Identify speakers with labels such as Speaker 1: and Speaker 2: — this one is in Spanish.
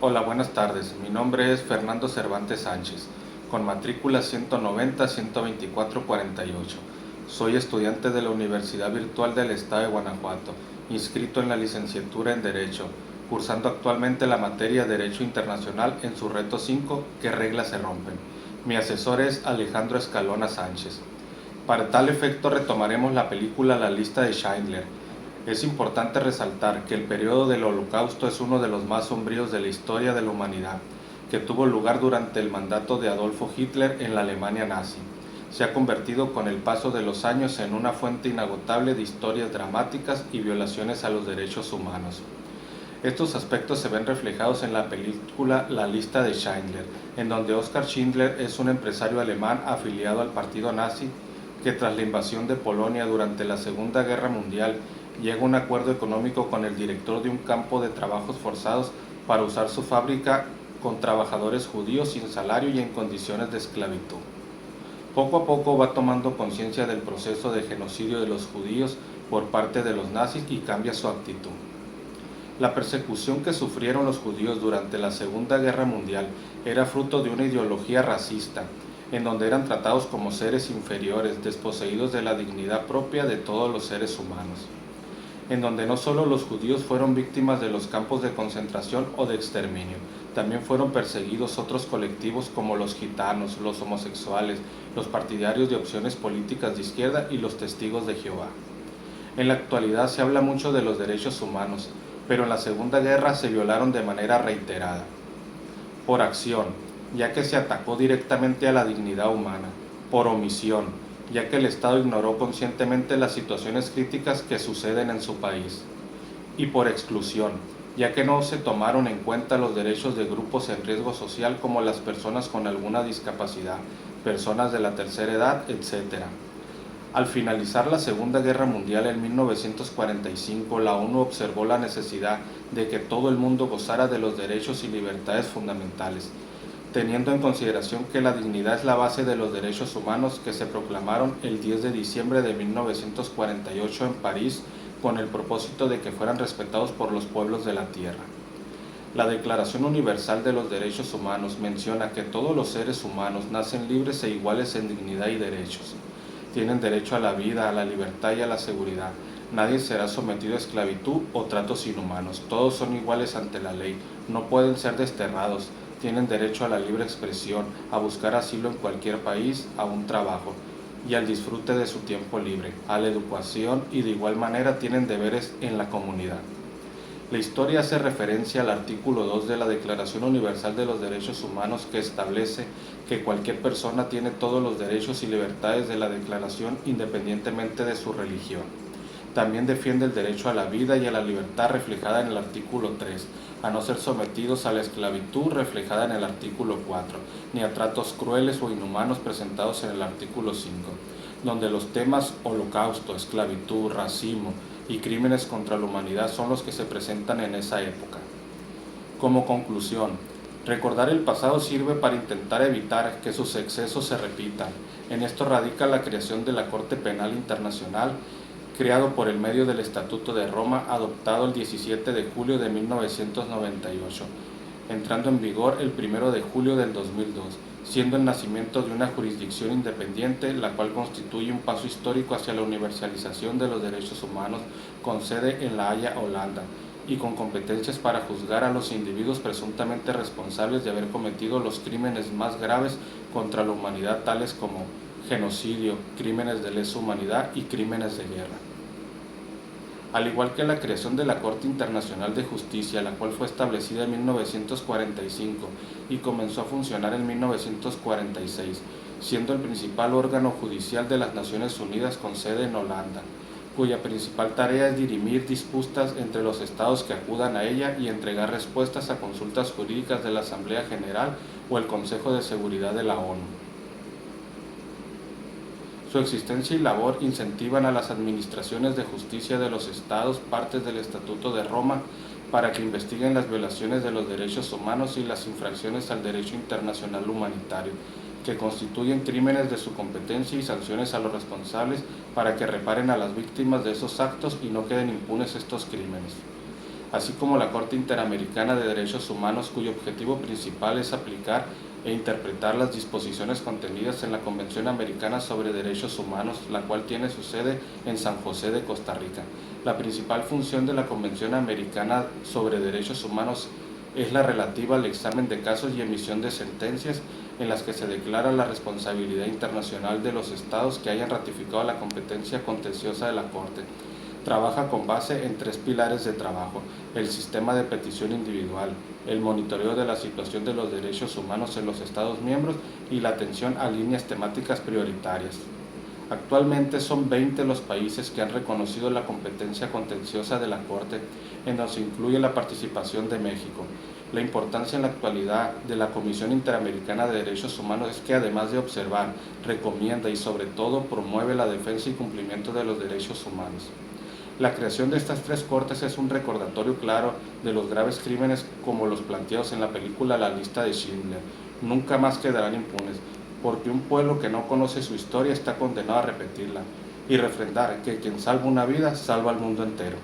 Speaker 1: Hola, buenas tardes. Mi nombre es Fernando Cervantes Sánchez, con matrícula 190-124-48. Soy estudiante de la Universidad Virtual del Estado de Guanajuato, inscrito en la licenciatura en Derecho, cursando actualmente la materia Derecho Internacional en su reto 5, ¿Qué reglas se rompen? Mi asesor es Alejandro Escalona Sánchez. Para tal efecto retomaremos la película La lista de Schindler. Es importante resaltar que el periodo del Holocausto es uno de los más sombríos de la historia de la humanidad, que tuvo lugar durante el mandato de Adolfo Hitler en la Alemania nazi. Se ha convertido con el paso de los años en una fuente inagotable de historias dramáticas y violaciones a los derechos humanos. Estos aspectos se ven reflejados en la película La lista de Schindler, en donde Oskar Schindler es un empresario alemán afiliado al partido nazi que tras la invasión de Polonia durante la Segunda Guerra Mundial llega a un acuerdo económico con el director de un campo de trabajos forzados para usar su fábrica con trabajadores judíos sin salario y en condiciones de esclavitud. Poco a poco va tomando conciencia del proceso de genocidio de los judíos por parte de los nazis y cambia su actitud. La persecución que sufrieron los judíos durante la Segunda Guerra Mundial era fruto de una ideología racista, en donde eran tratados como seres inferiores, desposeídos de la dignidad propia de todos los seres humanos, en donde no solo los judíos fueron víctimas de los campos de concentración o de exterminio, también fueron perseguidos otros colectivos como los gitanos, los homosexuales, los partidarios de opciones políticas de izquierda y los testigos de Jehová. En la actualidad se habla mucho de los derechos humanos, pero en la Segunda Guerra se violaron de manera reiterada. Por acción, ya que se atacó directamente a la dignidad humana. Por omisión, ya que el Estado ignoró conscientemente las situaciones críticas que suceden en su país. Y por exclusión, ya que no se tomaron en cuenta los derechos de grupos en riesgo social como las personas con alguna discapacidad, personas de la tercera edad, etc. Al finalizar la Segunda Guerra Mundial en 1945, la ONU observó la necesidad de que todo el mundo gozara de los derechos y libertades fundamentales, teniendo en consideración que la dignidad es la base de los derechos humanos que se proclamaron el 10 de diciembre de 1948 en París con el propósito de que fueran respetados por los pueblos de la tierra. La Declaración Universal de los Derechos Humanos menciona que todos los seres humanos nacen libres e iguales en dignidad y derechos. Tienen derecho a la vida, a la libertad y a la seguridad. Nadie será sometido a esclavitud o tratos inhumanos. Todos son iguales ante la ley. No pueden ser desterrados. Tienen derecho a la libre expresión, a buscar asilo en cualquier país, a un trabajo y al disfrute de su tiempo libre, a la educación y de igual manera tienen deberes en la comunidad. La historia hace referencia al artículo 2 de la Declaración Universal de los Derechos Humanos que establece que cualquier persona tiene todos los derechos y libertades de la Declaración independientemente de su religión. También defiende el derecho a la vida y a la libertad reflejada en el artículo 3, a no ser sometidos a la esclavitud reflejada en el artículo 4, ni a tratos crueles o inhumanos presentados en el artículo 5, donde los temas holocausto, esclavitud, racismo y crímenes contra la humanidad son los que se presentan en esa época. Como conclusión, recordar el pasado sirve para intentar evitar que sus excesos se repitan. En esto radica la creación de la Corte Penal Internacional, creado por el medio del Estatuto de Roma, adoptado el 17 de julio de 1998, entrando en vigor el 1 de julio del 2002, siendo el nacimiento de una jurisdicción independiente, la cual constituye un paso histórico hacia la universalización de los derechos humanos, con sede en La Haya, Holanda, y con competencias para juzgar a los individuos presuntamente responsables de haber cometido los crímenes más graves contra la humanidad, tales como genocidio, crímenes de lesa humanidad y crímenes de guerra. Al igual que la creación de la Corte Internacional de Justicia, la cual fue establecida en 1945 y comenzó a funcionar en 1946, siendo el principal órgano judicial de las Naciones Unidas con sede en Holanda, cuya principal tarea es dirimir disputas entre los estados que acudan a ella y entregar respuestas a consultas jurídicas de la Asamblea General o el Consejo de Seguridad de la ONU. Su existencia y labor incentivan a las administraciones de justicia de los estados partes del Estatuto de Roma para que investiguen las violaciones de los derechos humanos y las infracciones al derecho internacional humanitario, que constituyen crímenes de su competencia y sanciones a los responsables para que reparen a las víctimas de esos actos y no queden impunes estos crímenes. así como la Corte Interamericana de Derechos Humanos, cuyo objetivo principal es aplicar e interpretar las disposiciones contenidas en la Convención Americana sobre Derechos Humanos, la cual tiene su sede en San José de Costa Rica. La principal función de la Convención Americana sobre Derechos Humanos es la relativa al examen de casos y emisión de sentencias en las que se declara la responsabilidad internacional de los estados que hayan ratificado la competencia contenciosa de la Corte. Trabaja con base en 3 pilares de trabajo: el sistema de petición individual, el monitoreo de la situación de los derechos humanos en los Estados miembros y la atención a líneas temáticas prioritarias. Actualmente son 20 los países que han reconocido la competencia contenciosa de la Corte, en donde se incluye la participación de México. La importancia en la actualidad de la Comisión Interamericana de Derechos Humanos es que, además de observar, recomienda y sobre todo promueve la defensa y cumplimiento de los derechos humanos. La creación de estas 3 cortes es un recordatorio claro de los graves crímenes como los planteados en la película La lista de Schindler. Nunca más quedarán impunes, porque un pueblo que no conoce su historia está condenado a repetirla y refrendar que quien salva una vida salva al mundo entero.